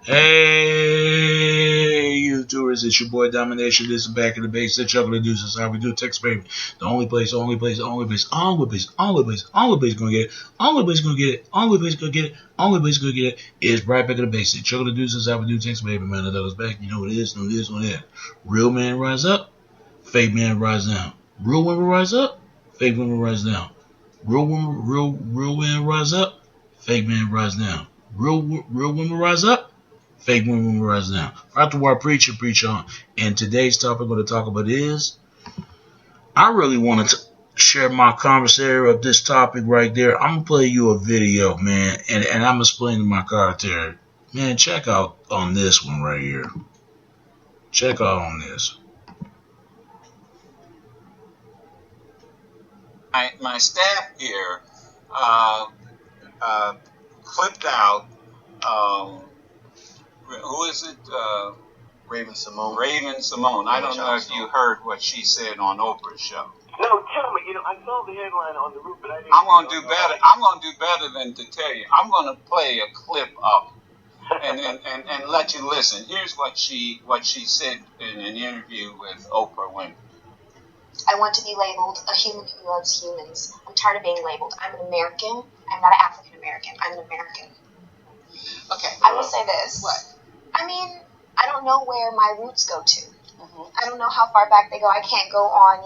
Hey, YouTubers, it's your boy Domination. This is Back in the Base. That Chuckle the Deuces. How we do text baby. The only place gonna get it. Only place gonna get it. Only place gonna get it. Only place gonna get it is right back in the basic. Chuckle the Deuces. How we do text baby, man. That was back. You know what it is. Know this, know that. Real man rise up. Fake man rise down. Real women rise up. Fake women rise down. Real men rise up. Fake men rise down. Real women rise up. Fake women rise down. Right to our preacher preach on. And today's topic we're going to talk about is I really want to share my commentary of this topic right there. I'm gonna play you a video, man, and I'm explaining my commentary. Man, check out on this one right here. Check out on this. My staff here clipped out. Who is it? Raven Simone. Raven Simone. I don't know if you heard what she said on Oprah's show. No, tell me. I saw the headline on the roof, but I didn't. I'm gonna do better. I'm gonna do better than to tell you. I'm gonna play a clip of it and let you listen. Here's what she said in an interview with Oprah Winfrey. I want to be labeled a human who loves humans. I'm tired of being labeled. I'm an American. I'm not an African American. I'm an American. Okay. I will say this. What? I mean, I don't know where my roots go to. I don't know how far back they go. I can't go on,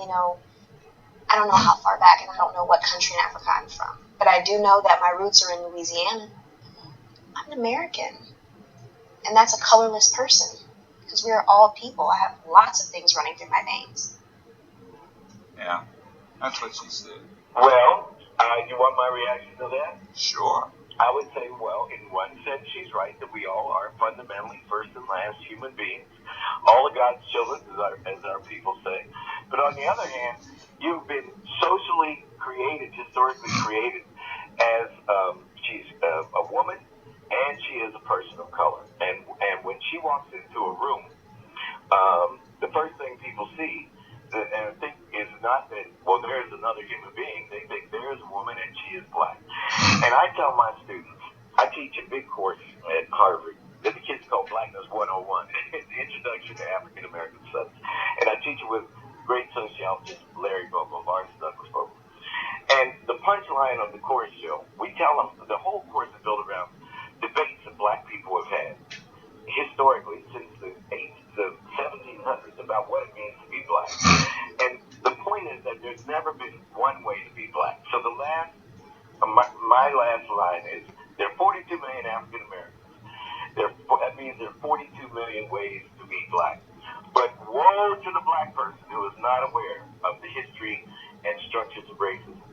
I don't know how far back, and I don't know what country in Africa I'm from. But I do know that my roots are in Louisiana. I'm an American. And that's a colorless person. Because we are all people. I have lots of things running through my veins. Yeah, that's what she said. Well, you want my reaction to that? Sure. I would say, well, in one sense, she's right that we all are fundamentally first and last human beings. All of God's children, as our people say. But on the other hand, you've been socially created, historically created, as she's a woman and she is a person of color. And when she walks into a room, the first thing people see, and I think is not that, well, there's another human being. They think there's a woman and she is black. And I tell my students, I teach a big course at Harvard that the kids call Blackness 101. It's the Introduction to African American Studies. And I teach it with great sociologist Larry Bogle, Lawrence Douglas Bogle. And the punchline of the course show, we tell them the whole course is built around debates that black people have had historically since the 1700s about what it means to be black. And the point is that there's never been one way to be black. So the last, my last line is, there are 42 million African Americans. That means there are 42 million ways to be black. But woe to the black person who is not aware of the history and structures of racism.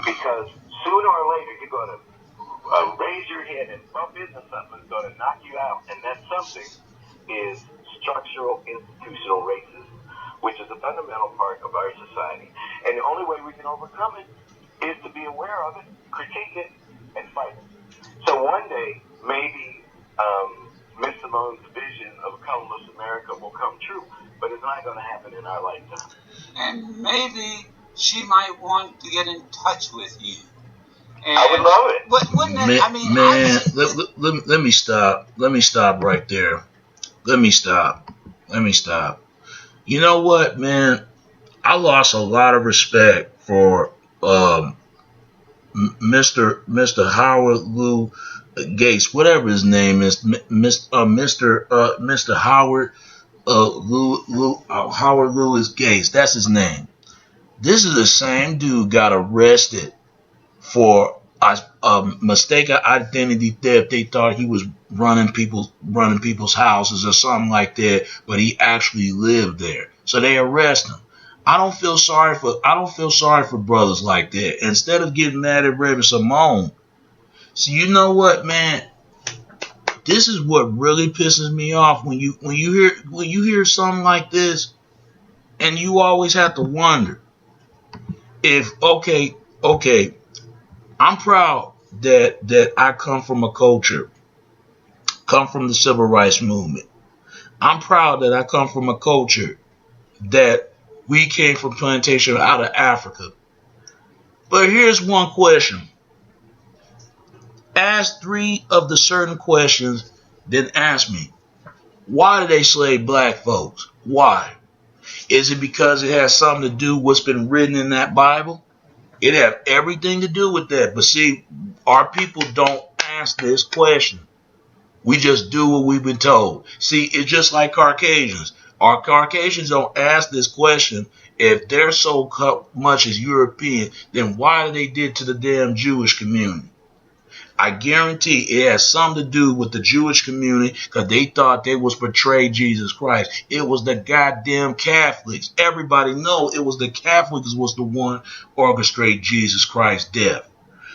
Because sooner or later you're going to raise your head and bump into something that's going to knock you out. And that something is structural institutional racism, which is a fundamental part of our society. And the only way we can overcome it is to be aware of it, critique it, and fight it. So one day, maybe Miss Simone's vision of a colorless America will come true, but it's not going to happen in our lifetime. And maybe she might want to get in touch with you. And I would love it. But wouldn't it, Let me stop. Let me stop right there. Let me stop. You know what, man? I lost a lot of respect for Mr. Howard Lou Gates, whatever his name is, Mr. Howard Howard Lewis Gates. That's his name. This is the same dude got arrested for mistaken identity theft. They thought he was running people's houses or something like that, but he actually lived there. So they arrest him. I don't feel sorry for brothers like that. Instead of getting mad at Raven Simone, so you know what, man? This is what really pisses me off when you hear something like this, and you always have to wonder if okay, I'm proud that I come from a culture, come from the civil rights movement. I'm proud that I come from a culture that we came from plantation out of Africa. But here's one question. Ask 3 of the certain questions then ask me, why do they slave black folks? Why? Is it because it has something to do with what's been written in that Bible? It has everything to do with that. But see, our people don't ask this question. We just do what we've been told. See, it's just like Caucasians. Our Caucasians don't ask this question. If they're so much as European, then why did they did to the damn Jewish community? I guarantee it has something to do with the Jewish community because they thought they was portrayed Jesus Christ. It was the goddamn Catholics. Everybody know it was the Catholics was the one orchestrate Jesus Christ's death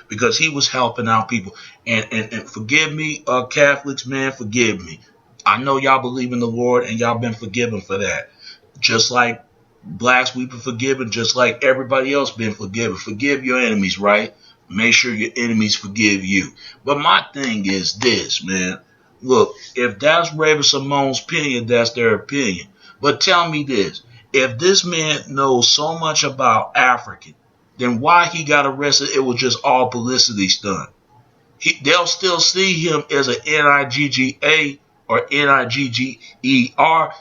because he was helping out people. And forgive me, Catholics, man, forgive me. I know y'all believe in the Lord and y'all been forgiven for that. Just like blacks, we've been forgiven, just like everybody else been forgiven. Forgive your enemies, right? Make sure your enemies forgive you. But my thing is this, man. Look, if that's Raven-Symoné's opinion, that's their opinion. But tell me this. If this man knows so much about African, then why he got arrested? It was just all publicity stunt. They'll still see him as an Nigga or Nigger.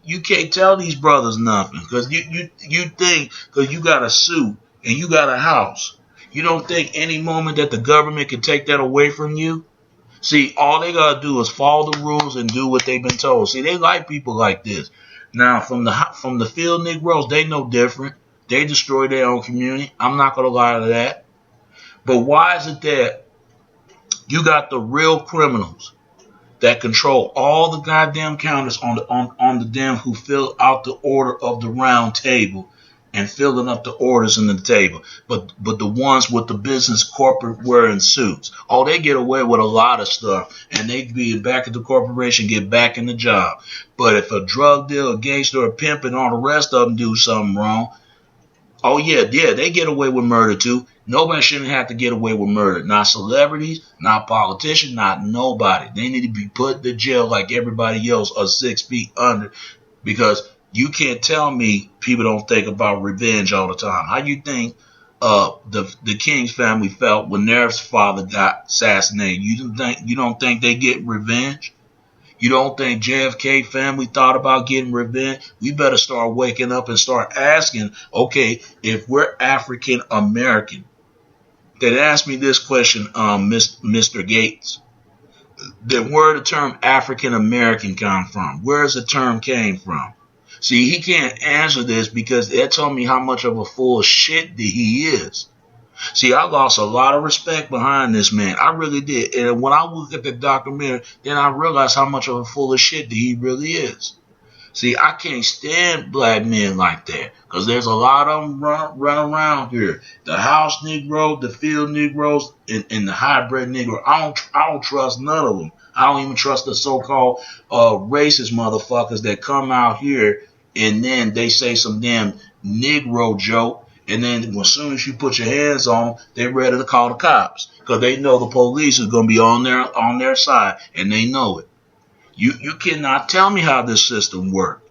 You can't tell these brothers nothing because you think because you got a suit and you got a house. You don't think any moment that the government can take that away from you? See, all they gotta do is follow the rules and do what they've been told. See, they like people like this. Now, from the field Negroes, they know different. They destroy their own community. I'm not gonna lie to that. But why is it that you got the real criminals that control all the goddamn counters on the damn who fill out the order of the round table? And filling up the orders in the table. But the ones with the business corporate wearing suits, oh, they get away with a lot of stuff. And they be back at the corporation, get back in the job. But if a drug dealer, a gangster, or a pimp, and all the rest of them do something wrong, oh, yeah, they get away with murder too. Nobody shouldn't have to get away with murder. Not celebrities, not politicians, not nobody. They need to be put to jail like everybody else or 6 feet under because you can't tell me people don't think about revenge all the time. How you think the King's family felt when their father got assassinated? You don't think they get revenge? You don't think JFK family thought about getting revenge? We better start waking up and start asking, okay, if we're African American, then ask me this question, Mr. Gates. Then where the term African American come from? Where's the term came from? See, he can't answer this because they told me how much of a full of shit that he is. See, I lost a lot of respect behind this man. I really did. And when I look at the documentary, then I realized how much of a full of shit that he really is. See, I can't stand black men like that because there's a lot of them run around here. The house Negro, the field Negroes, and the hybrid Negro. I don't trust none of them. I don't even trust the so-called racist motherfuckers that come out here and then they say some damn Negro joke, and then as soon as you put your hands on them, they're ready to call the cops because they know the police is going to be on their side, and they know it. You cannot tell me how this system works.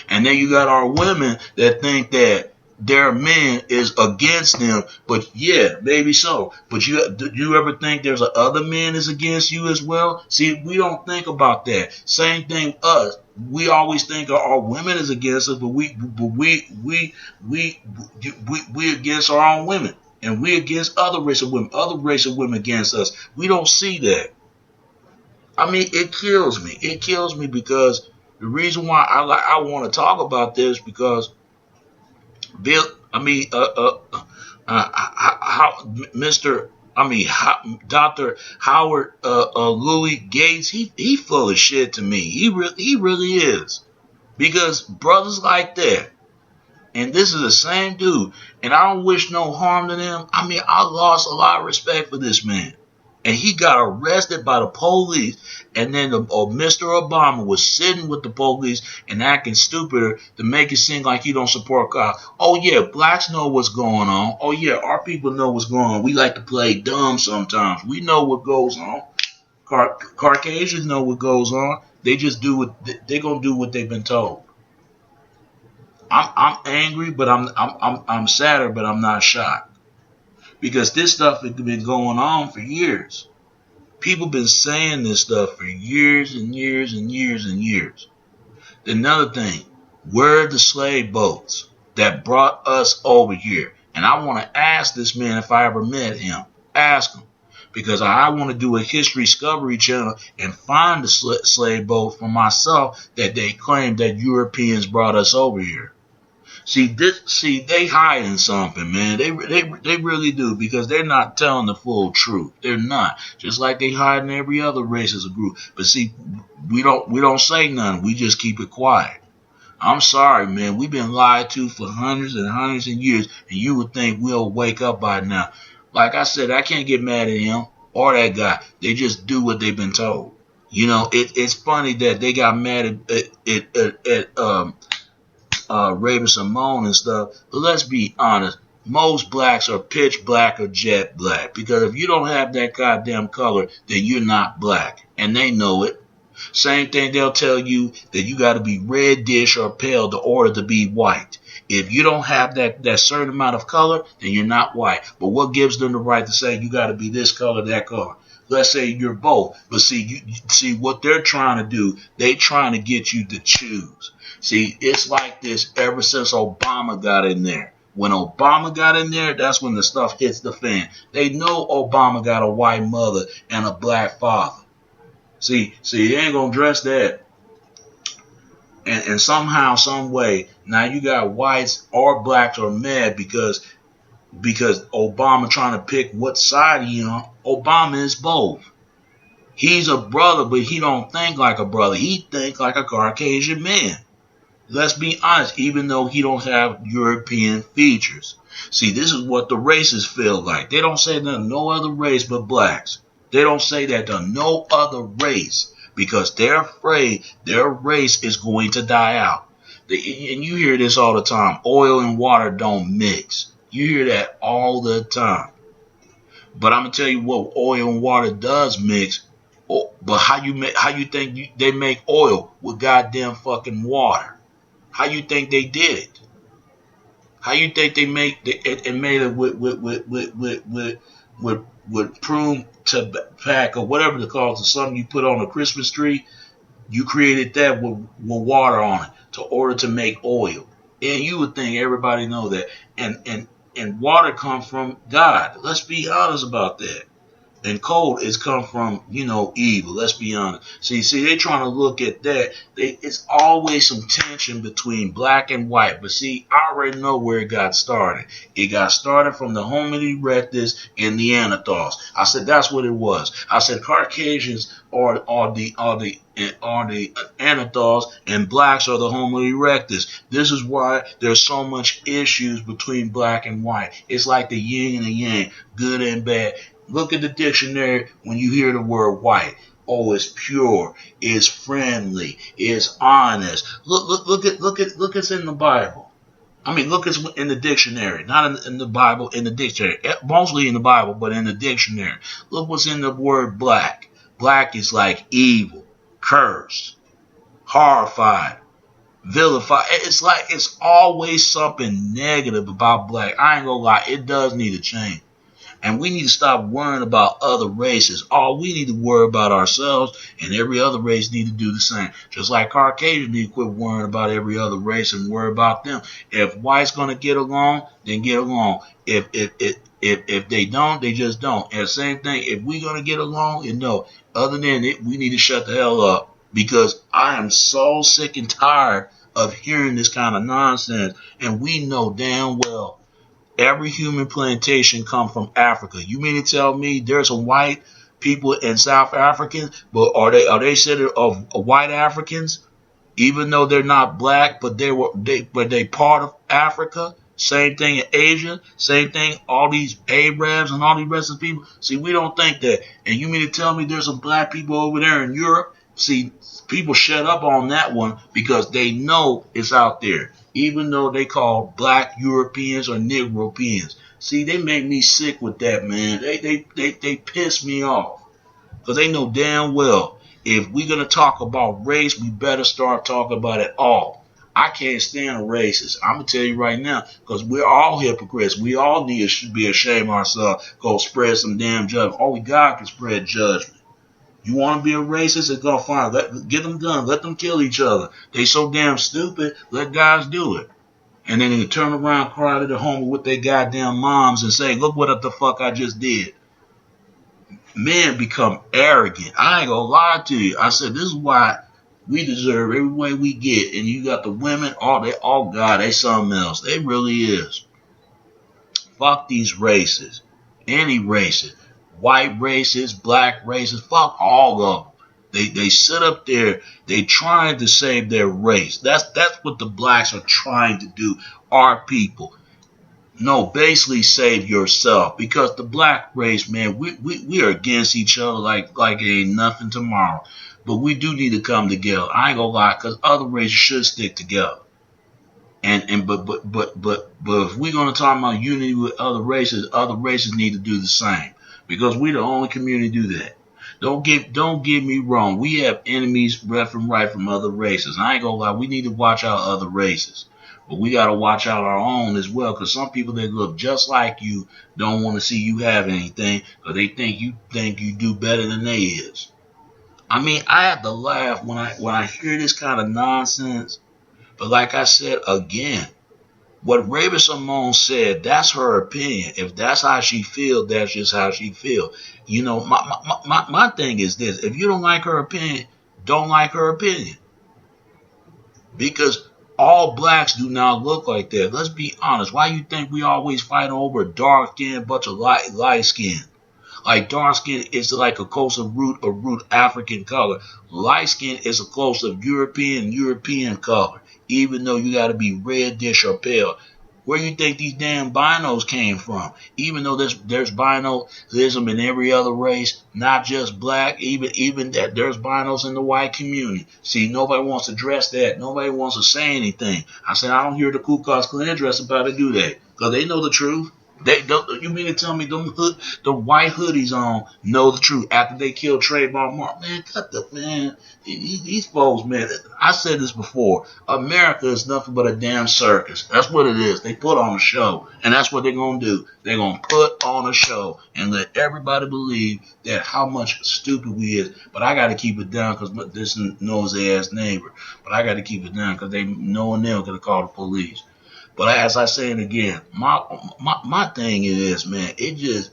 And then you got our women that think that their men is against them, but yeah, maybe so. But do you ever think there's other men is against you as well? See, we don't think about that. Same thing us. We always think our women is against us, but we against our own women, and we against other race of women against us. We don't see that. I mean, it kills me. It kills me because the reason why I want to talk about this because Dr. Howard Louis Gates, he full of shit to me. He really is. Because brothers like that, and this is the same dude, and I don't wish no harm to them. I mean, I lost a lot of respect for this man. And he got arrested by the police, and then Mr. Obama was sitting with the police and acting stupider to make it seem like he don't support cops. Oh yeah, blacks know what's going on. Oh yeah, our people know what's going on. We like to play dumb sometimes. We know what goes on. Caucasians know what goes on. They just do what they're gonna do what they've been told. I'm angry, but I'm sadder, but I'm not shocked. Because this stuff has been going on for years. People been saying this stuff for years and years and years and years. Another thing, where are the slave boats that brought us over here? And I want to ask this man if I ever met him. Ask him. Because I want to do a history discovery channel and find the slave boat for myself that they claim that Europeans brought us over here. See, they hiding something, man. They really do, because they're not telling the full truth. They're not. Just like they hiding every other race as a group. But see, we don't say nothing. We just keep it quiet. I'm sorry, man. We've been lied to for hundreds and hundreds of years, and you would think we'll wake up by now. Like I said, I can't get mad at him or that guy. They just do what they've been told. You know, it's funny that they got mad at Raven-Symoné and stuff. But let's be honest. Most blacks are pitch black or jet black. Because if you don't have that goddamn color, then you're not black. And they know it. Same thing, they'll tell you that you got to be reddish or pale in order to be white. If you don't have that certain amount of color, then you're not white. But what gives them the right to say you got to be this color, that color? Let's say you're both. But see what they're trying to do, they trying to get you to choose. See, it's like this ever since Obama got in there. When Obama got in there, that's when the stuff hits the fan. They know Obama got a white mother and a black father. See, they ain't gonna address that. And somehow, some way, now you got whites or blacks are mad because Obama trying to pick what side he on. Obama is both. He's a brother, but he don't think like a brother. He think like a Caucasian man. Let's be honest, even though he don't have European features. See, this is what the races feel like. They don't say that to no other race but blacks. They don't say that to no other race because they're afraid their race is going to die out. And you hear this all the time. Oil and water don't mix. You hear that all the time. But I'm going to tell you what oil and water does mix. But how you think they make oil with goddamn fucking water? How you think they did it? How you think they made it with prune tobacco, whatever they call it, something you put on a Christmas tree? You created that with water on it in order to make oil. And you would think everybody know that. And water comes from God. Let's be honest about that. And cold is come from, evil. Let's be honest. See, they trying to look at that. It's always some tension between black and white. But see, I already know where it got started. It got started from the Homo erectus and the Neanderthals. I said that's what it was. I said Caucasians are the Neanderthals and blacks are the Homo erectus. This is why there's so much issues between black and white. It's like the yin and the yang, good and bad. Look at the dictionary when you hear the word white. Oh, it's pure, it's friendly, it's honest. Look it's in the Bible. I mean, look it's in the dictionary, not in the Bible, in the dictionary. Mostly in the Bible, but in the dictionary. Look what's in the word black. Black is like evil, cursed, horrified, vilified. It's always something negative about black. I ain't gonna lie, it does need to change. And we need to stop worrying about other races. All we need to worry about ourselves, and every other race need to do the same. Just like Caucasians need to quit worrying about every other race and worry about them. If white's gonna get along, then get along. If they don't, they just don't. And the same thing, if we're gonna get along, and no, other than it, we need to shut the hell up. Because I am so sick and tired of hearing this kind of nonsense. And we know damn well every human plantation come from Africa. You mean to tell me there's some white people in South Africans, but are they considered of white Africans, even though they're not black, but they part of Africa? Same thing in Asia. Same thing. All these Arabs and all these rest of the people. See, we don't think that. And you mean to tell me there's some black people over there in Europe? See, people shut up on that one because they know it's out there. Even though they call black Europeans or Negropeans. See, they make me sick with that, man. They piss me off. Because they know damn well, if we're going to talk about race, we better start talking about it all. I can't stand a racist. I'm going to tell you right now, because we're all hypocrites. We all need to be ashamed of ourselves. Go spread some damn judgment. Only God can spread judgment. You want to be a racist? It's gonna fine. Get them guns. Let them kill each other. They so damn stupid. Let guys do it. And then they turn around, cry to the home with their goddamn moms and say, look what the fuck I just did. Men become arrogant. I ain't gonna lie to you. I said, this is why we deserve every way we get. And you got the women, God, they something else. They really is. Fuck these races. Any races. White races, black races, fuck all of them. They sit up there, they trying to save their race. That's what the blacks are trying to do. Our people. No, basically save yourself. Because the black race, man, we are against each other like it ain't nothing tomorrow. But we do need to come together. I ain't gonna lie, because other races should stick together. But if we're gonna talk about unity with other races need to do the same. Because we the only community do that. Don't get me wrong. We have enemies left and right from other races. I ain't gonna lie. We need to watch out other races. But we gotta watch out our own as well. Because some people that look just like you don't want to see you have anything. Because they think you do better than they is. I mean, I have to laugh when I hear this kind of nonsense. But like I said again, what Raven-Symoné said, that's her opinion. If that's how she feel, that's just how she feel. You know, my thing is this. If you don't like her opinion, don't like her opinion. Because all blacks do not look like that. Let's be honest. Why you think we always fight over dark skin, bunch of light skin? Like dark skin is like a close of root African color. Light skin is a close of European color. Even though you got to be reddish or pale. Where you think these damn binos came from? Even though there's binoism in every other race, not just black, even that there's binos in the white community. See, nobody wants to address that. Nobody wants to say anything. I said, I don't hear the Ku Klux Klan dress about to do that. Because they know the truth. They don't. You mean to tell me the white hoodies on know the truth after they killed Trayvon Martin? Man, cut the man. These folks, man. I said this before. America is nothing but a damn circus. That's what it is. They put on a show, and that's what they're gonna do. They're gonna put on a show and let everybody believe that how much stupid we is. But I got to keep it down because this nosy ass neighbor. But I got to keep it down because they knowing they're gonna call the police. But as I say it again, my thing is, man, it just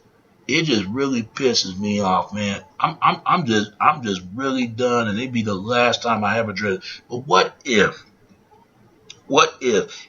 really pisses me off, man. I'm just really done, and it'd be the last time I ever dress. But what if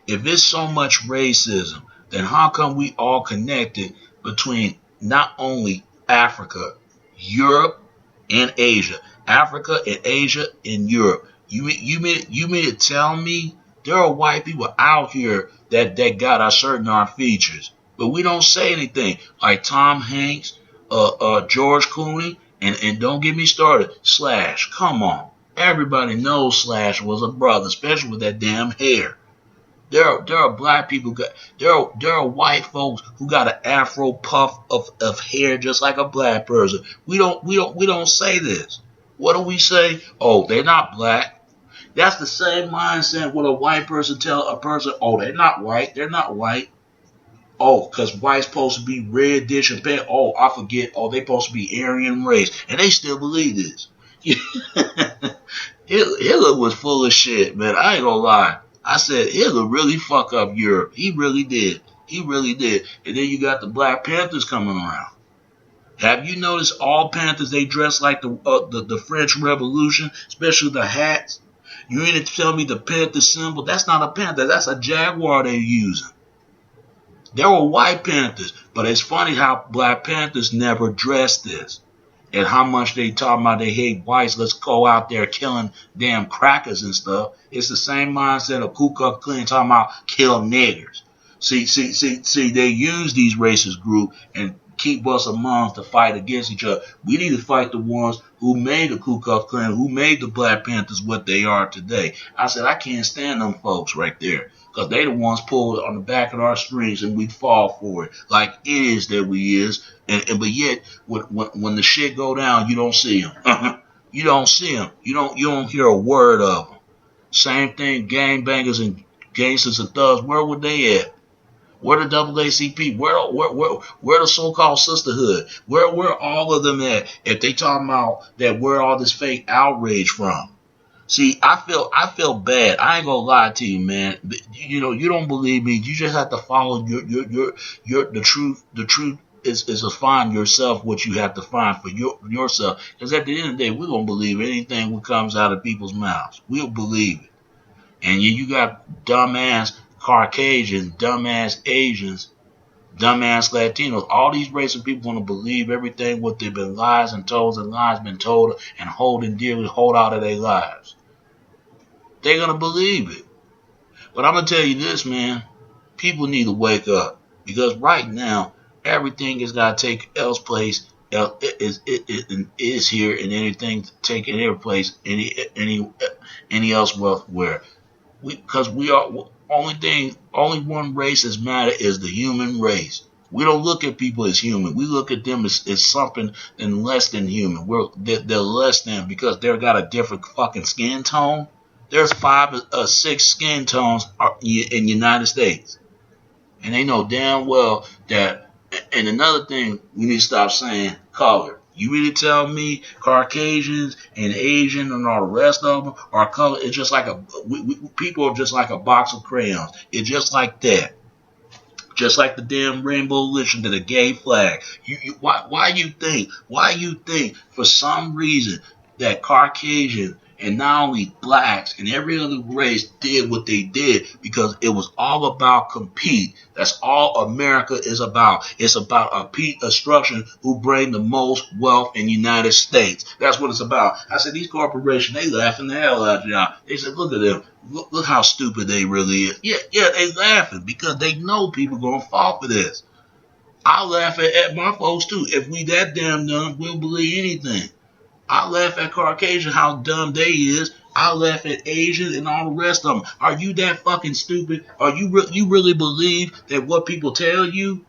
it's so much racism, then how come we all connected between not only Africa, Europe, and Asia? Africa and Asia and Europe. You mean to tell me there are white people out here that got our features, but we don't say anything. Like Tom Hanks, George Clooney, and don't get me started, Slash. Come on, everybody knows Slash was a brother, especially with that damn hair. There are black people. There are white folks who got an afro puff of hair just like a black person. We don't say this. What do we say? Oh, they're not black. That's the same mindset when a white person tell a person, oh, they're not white. They're not white. Oh, because white's supposed to be reddish and pale. Oh, I forget. Oh, they supposed to be Aryan race. And they still believe this. Hitler was full of shit, man. I ain't gonna lie. I said Hitler really fuck up Europe. He really did. He really did. And then you got the Black Panthers coming around. Have you noticed all Panthers, they dress like the French Revolution, especially the hats? You mean to tell me the panther symbol? That's not a panther. That's a jaguar they're using. There were white panthers, but it's funny how Black Panthers never dressed this. And how much they talk about they hate whites. Let's go out there killing damn crackers and stuff. It's the same mindset of Ku Klux Klan talking about kill niggers. See, they use these racist groups and keep us among to fight against each other. We need to fight the ones who made the Ku Klux Klan, who made the Black Panthers what they are today. I said, I can't stand them folks right there. Because they the ones pulled on the back of our strings and we fall for it. Like it is that we is. But yet, when the shit go down, you don't see them. You don't see them. You don't hear a word of them. Same thing, gangbangers and gangsters and thugs. Where were they at? Where the NAACP? Where the so-called sisterhood? Where all of them at? If they talking about that, where all this fake outrage from? See, I feel bad. I ain't gonna lie to you, man. You know, you don't believe me. You just have to follow the truth. The truth is to find yourself what you have to find for yourself. Because at the end of the day, we're gonna believe anything that comes out of people's mouths. We'll believe it. And you got dumbass Caucasians, dumbass Asians, dumbass Latinos. All these races of people want to believe everything what they've been lies and lies been told and hold out of their lives. They're gonna believe it. But I'm gonna tell you this, man. People need to wake up because right now everything has got to take else place. It is here and anything taking their place any elsewhere. Because we are only one race that matters is the human race. We don't look at people as human. We look at them as something and less than human. They're less than because they've got a different fucking skin tone. There's 5 or 6 skin tones in the United States. And they know damn well that. And another thing, we need to stop saying color. You really tell me Caucasians and Asian and all the rest of them are color? It's just like people are just like a box of crayons. It's just like that. Just like the damn rainbow religion to the gay flag. Why you think for some reason that Caucasian and not only blacks and every other race did what they did because it was all about compete. That's all America is about. It's about a structure who bring the most wealth in the United States. That's what it's about. I said, these corporations, they laughing the hell out of y'all. They said, look at them. Look how stupid they really is. Yeah, they laughing because they know people going to fall for this. I laugh at my folks too. If we that damn dumb, we'll believe anything. I laugh at Caucasian how dumb they is. I laugh at Asians and all the rest of them. Are you that fucking stupid? Are you really believe that what people tell you?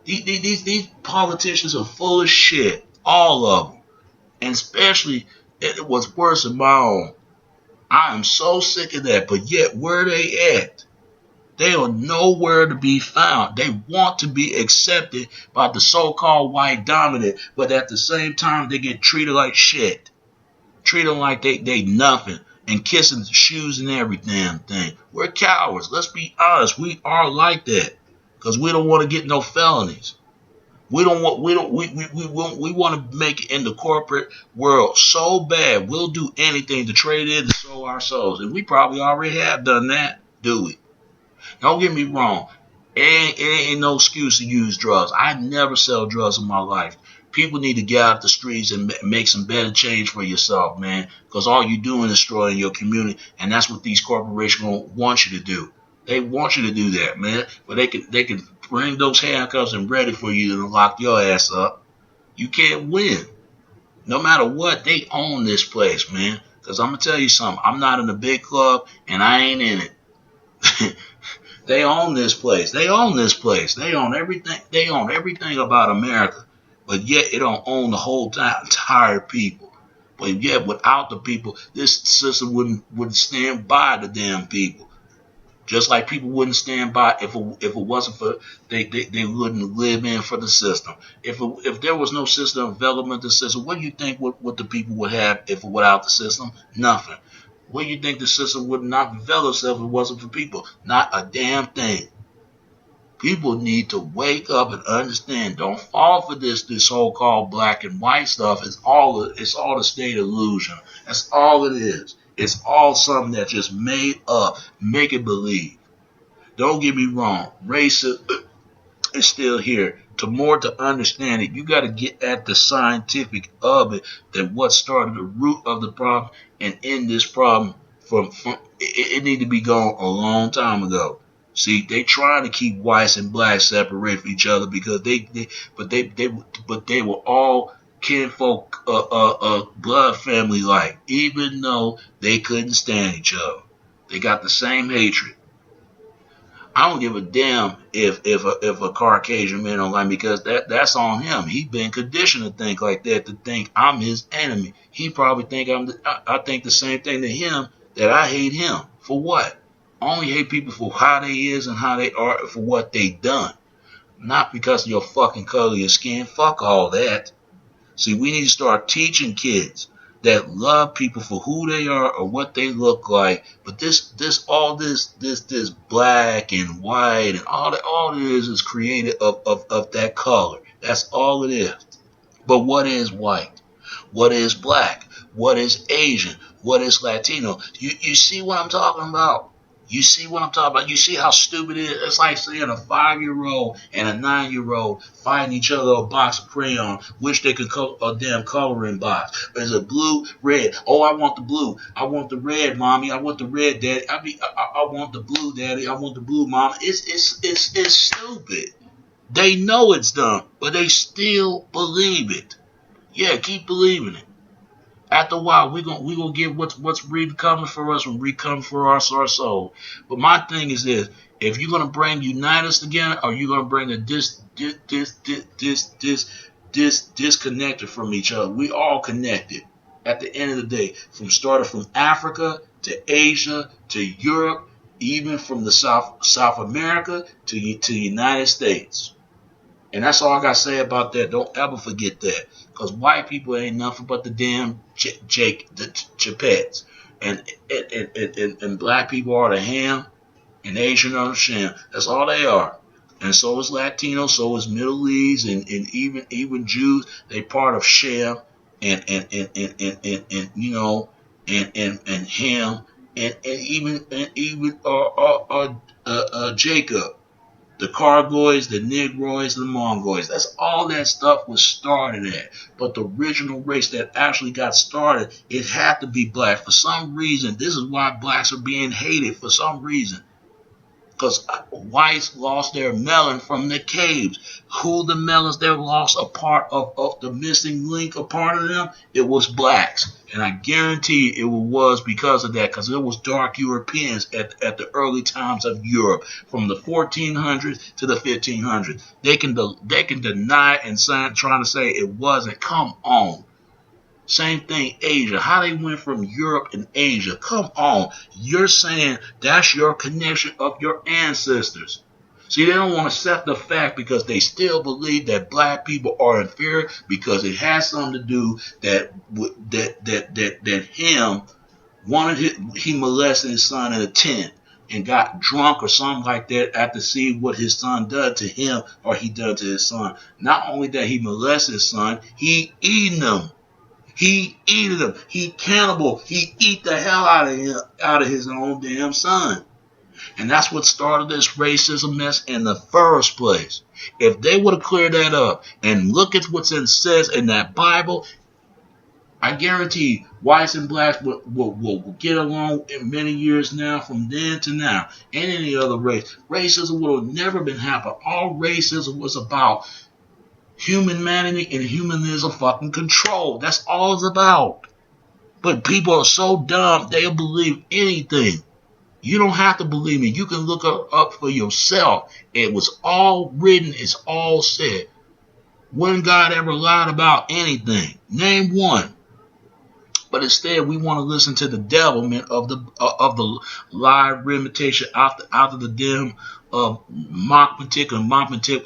These politicians are full of shit. All of them. And especially, it was worse than my own. I am so sick of that. But yet, where they at? They are nowhere to be found. They want to be accepted by the so-called white dominant, but at the same time, they get treated like shit. Treated like they nothing and kissing the shoes and every damn thing. We're cowards. Let's be honest. We are like that because we don't want to get no felonies. We want to make it in the corporate world so bad. We'll do anything to trade in to show our souls, and we probably already have done that, do we? Don't get me wrong. It ain't no excuse to use drugs. I never sell drugs in my life. People need to get out the streets and make some better change for yourself, man. Because all you're doing is destroying your community, and that's what these corporations want you to do. They want you to do that, man. But they can bring those handcuffs and ready for you to lock your ass up. You can't win. No matter what, they own this place, man. Because I'm going to tell you something. I'm not in a big club, and I ain't in it. They own this place. They own this place. They own everything. They own everything about America. But yet it don't own the whole entire people. But yet without the people, this system wouldn't stand by the damn people. Just like people wouldn't stand by if it wasn't for they wouldn't live in for the system. If there was no system of development, the system, what do you think what the people would have without the system? Nothing. What do you think the system would not develop itself if it wasn't for people? Not a damn thing. People need to wake up and understand. Don't fall for this so-called black and white stuff. It's all the state illusion. That's all it is. It's all something that's just made up. Make it believe. Don't get me wrong. Racism is still here. To understand it, you got to get at the scientific of it, that what started the root of the problem and end this problem from it need to be gone a long time ago. See, they trying to keep whites and blacks separate from each other because they were all kinfolk, blood family like, even though they couldn't stand each other. They got the same hatred. I don't give a damn if a Caucasian man don't like me because that's on him. He been conditioned to think like that, to think I'm his enemy. He probably think I think the same thing to him, that I hate him. For what? only hate people for how they is and how they are for what they done. Not because of your fucking color of your skin. Fuck all that. See, we need to start teaching kids that love people for who they are or what they look like. But this black and white and all it is created of that color. That's all it is. But what is white? What is black? What is Asian? What is Latino? You see what I'm talking about? You see what I'm talking about? You see how stupid it is? It's like saying a 5-year-old and a 9-year-old fighting each other a box of crayon, wish they could a damn coloring box. There's a blue, red. Oh, I want the blue. I want the red, mommy. I want the red, daddy. I want the blue, daddy. I want the blue, mama. It's stupid. They know it's dumb, but they still believe it. Yeah, keep believing it. After a while, we gonna get what's really coming for us when we come for our soul. But my thing is this: if you're gonna unite us together, or you're gonna bring a disconnected from each other. We all connected. At the end of the day, from Africa to Asia to Europe, even from the South America to the United States. And that's all I got to say about that. Don't ever forget that. Because white people ain't nothing but the damn Chapettes. And black people are the ham, and Asian are the sham. That's all they are. And so is Latino, so is Middle East, and even Jews. They part of Shem and ham, and even Jacob. The Cargoys, the Negroids, the Mongoids. That's all that stuff was started at. But the original race that actually got started, it had to be black. For some reason, this is why blacks are being hated for some reason. Because whites lost their melon from the caves. Who the melons that lost a part of the missing link, a part of them? It was blacks. And I guarantee it was because of that, because it was dark Europeans at the early times of Europe, from the 1400s to the 1500s. They can deny and trying to say it wasn't. Come on. Same thing, Asia. How they went from Europe and Asia. Come on. You're saying that's your connection of your ancestors. See, they don't want to accept the fact because they still believe that black people are inferior because it has something to do that he molested his son in a tent and got drunk or something like that after seeing what his son did to him or he did to his son. Not only that he molested his son, he eaten him. He eated him. He cannibal. He eat the hell out of his own damn son. And that's what started this racism mess in the first place. If they would have cleared that up and look at what it says in that Bible, I guarantee whites and blacks will get along in many years now, from then to now, and any other race. Racism would have never been happening. All racism was about humanity and humanism fucking control. That's all it's about. But people are so dumb, they'll believe anything. You don't have to believe me. You can look up for yourself. It was all written. It's all said. When God ever lied about anything? Name one. But instead, we want to listen to the devilment of the lie, imitation after the damn mockmantic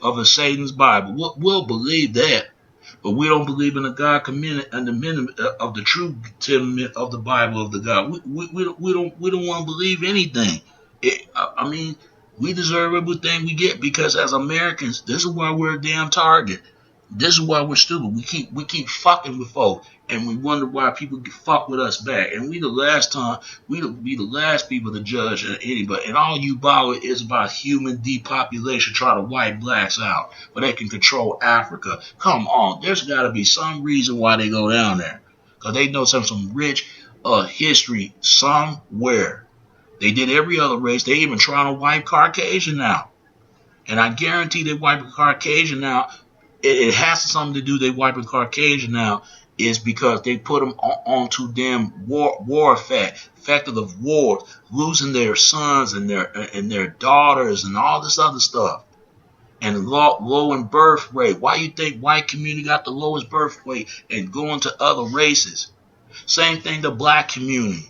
of Satan's Bible. We'll believe that. But we don't believe in the God commitment and the minute of the true tenement of the Bible of the God. We don't want to believe anything. We deserve everything we get because as Americans, this is why we're a damn target. This is why we're stupid. We keep fucking with folks, and we wonder why people fuck with us back. And we the last people to judge anybody. And all you bother is about human depopulation, try to wipe blacks out, but they can control Africa. Come on, there's got to be some reason why they go down there, because they know some rich history somewhere. They did every other race. They even trying to wipe Caucasian out, and I guarantee they wipe Caucasian out. It has something to do. They wiping Caucasian out is because they put them onto damn war effect of the war, losing their sons and their daughters and all this other stuff, and low in birth rate. Why you think white community got the lowest birth rate and going to other races? Same thing the black community.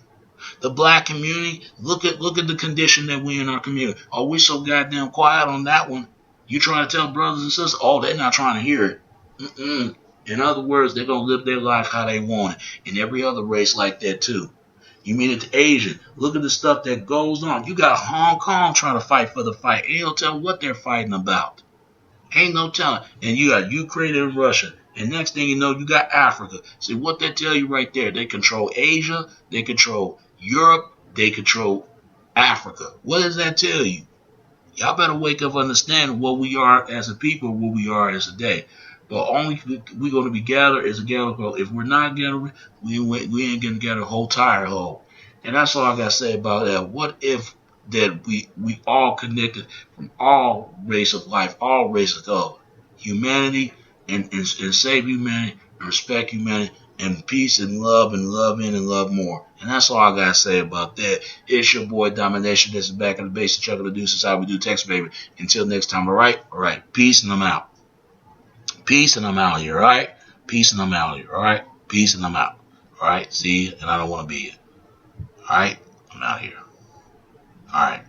The black community, look at the condition that we in our community. Oh, we so goddamn quiet on that one. You trying to tell brothers and sisters, oh, they're not trying to hear it. In other words, they're going to live their life how they want it. And every other race like that too. You mean it's Asian. Look at the stuff that goes on. You got Hong Kong trying to fight for the fight. Ain't no telling what they're fighting about. Ain't no telling. And you got Ukraine and Russia. And next thing you know, you got Africa. See what they tell you right there. They control Asia. They control Europe. They control Africa. What does that tell you? Y'all better wake up understanding what we are as a people, what we are as a day. But only we're going to be gathered as a gathered. If we're not gathered, we ain't going to get a whole tire hole. And that's all I got to say about that. What if that we all connected from all race of life, all race of color, humanity, and save humanity, and respect humanity, and peace and love in and love more. And that's all I got to say about that. It's your boy Domination. This is Back in the Basic Chuck of the Deuce. This is how we do text, baby. Until next time, all right? All right. Peace, and I'm out. Peace, and I'm out here, all right? Peace, and I'm out here, all right? Peace, and I'm out. All right? See you, and I don't want to be here. All right? I'm out here. All right.